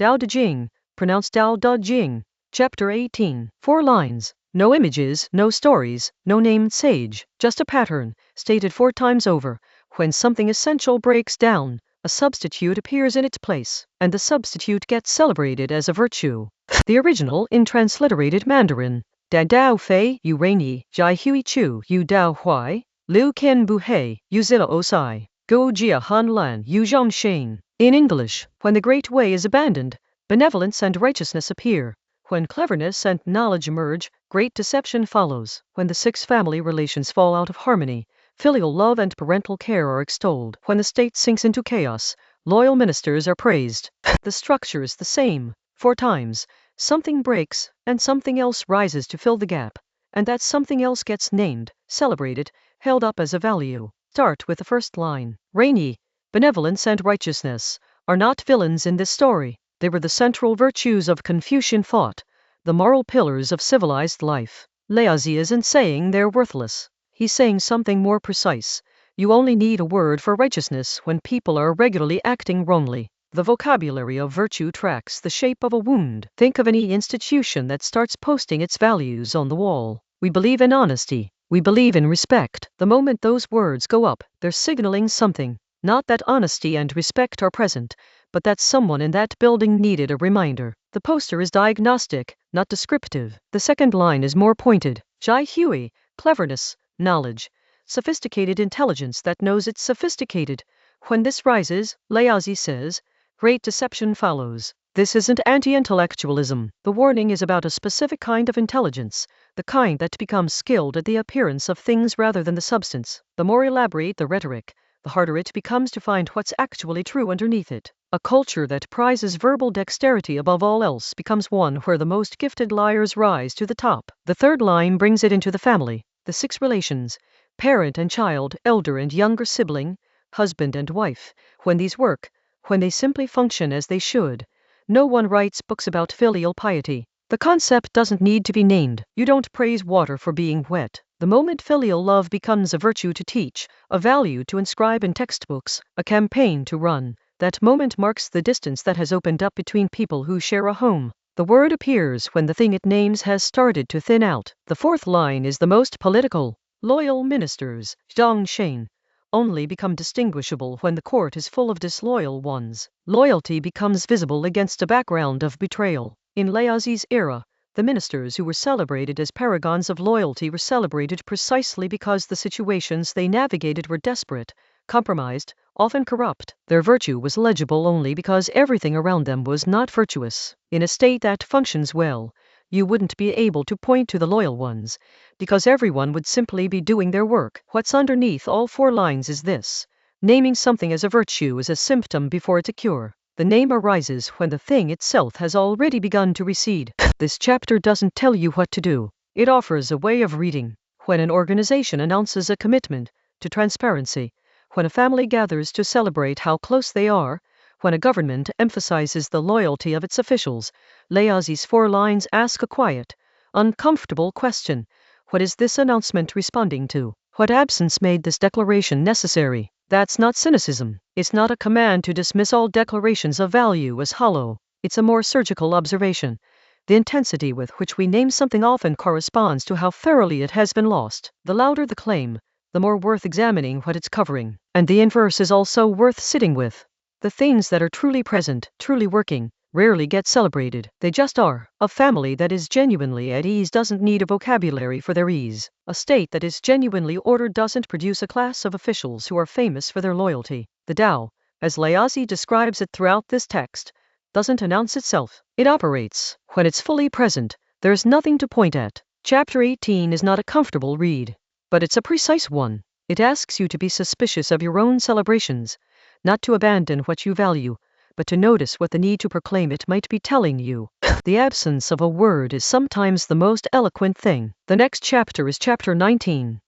Dao De Jing, pronounced Dao De Jing, Chapter 18. 4 lines. No images, no stories, no named sage, just a pattern, stated 4 times over. When something essential breaks down, a substitute appears in its place, and the substitute gets celebrated as a virtue. The original in transliterated Mandarin. Da Dao Fei Yu Raini, Jai Hui Chu Yu Dao Huai, Liu Qian Bu Hei, Yu Zilla Osai, Go Jia Han Lan Yu Zhōng Shane. In English, when the great way is abandoned, benevolence and righteousness appear. When cleverness and knowledge emerge, great deception follows. When the 6 family relations fall out of harmony, filial love and parental care are extolled. When the state sinks into chaos, loyal ministers are praised. The structure is the same. 4 times, something breaks, and something else rises to fill the gap, and that something else gets named, celebrated, held up as a value. Start with the first line. Rainy, benevolence and righteousness are not villains in this story. They were the central virtues of Confucian thought, the moral pillars of civilized life. Laozi isn't saying they're worthless. He's saying something more precise. You only need a word for righteousness when people are regularly acting wrongly. The vocabulary of virtue tracks the shape of a wound. Think of any institution that starts posting its values on the wall. We believe in honesty. We believe in respect. The moment those words go up, they're signaling something. Not that honesty and respect are present, but that someone in that building needed a reminder. The poster is diagnostic, not descriptive. The second line is more pointed. Jai Hui, cleverness, knowledge, sophisticated intelligence that knows it's sophisticated. When this rises, Laozi says, great deception follows. This isn't anti-intellectualism. The warning is about a specific kind of intelligence, the kind that becomes skilled at the appearance of things rather than the substance. The more elaborate the rhetoric, the harder it becomes to find what's actually true underneath it. A culture that prizes verbal dexterity above all else becomes one where the most gifted liars rise to the top. The third line brings it into the family. The 6 relations, parent and child, elder and younger sibling, husband and wife. When these work, when they simply function as they should, no one writes books about filial piety. The concept doesn't need to be named. You don't praise water for being wet. The moment filial love becomes a virtue to teach, a value to inscribe in textbooks, a campaign to run, that moment marks the distance that has opened up between people who share a home. The word appears when the thing it names has started to thin out. The 4th line is the most political. Loyal ministers, zhōng shane, only become distinguishable when the court is full of disloyal ones. Loyalty becomes visible against a background of betrayal. In Laozi's era, the ministers who were celebrated as paragons of loyalty were celebrated precisely because the situations they navigated were desperate, compromised, often corrupt. Their virtue was legible only because everything around them was not virtuous. In a state that functions well, you wouldn't be able to point to the loyal ones, because everyone would simply be doing their work. What's underneath all 4 lines is this. Naming something as a virtue is a symptom before it's a cure. The name arises when the thing itself has already begun to recede. This chapter doesn't tell you what to do. It offers a way of reading. When an organization announces a commitment to transparency, when a family gathers to celebrate how close they are, when a government emphasizes the loyalty of its officials, Laozi's 4 lines ask a quiet, uncomfortable question. What is this announcement responding to? What absence made this declaration necessary? That's not cynicism. It's not a command to dismiss all declarations of value as hollow. It's a more surgical observation. The intensity with which we name something often corresponds to how thoroughly it has been lost. The louder the claim, the more worth examining what it's covering. And the inverse is also worth sitting with. The things that are truly present, truly working, rarely get celebrated. They just are. A family that is genuinely at ease doesn't need a vocabulary for their ease. A state that is genuinely ordered doesn't produce a class of officials who are famous for their loyalty. The Tao, as Laozi describes it throughout this text, doesn't announce itself. It operates. When it's fully present, there's nothing to point at. Chapter 18 is not a comfortable read, but it's a precise one. It asks you to be suspicious of your own celebrations, not to abandon what you value, but to notice what the need to proclaim it might be telling you. The absence of a word is sometimes the most eloquent thing. The next chapter is chapter 19.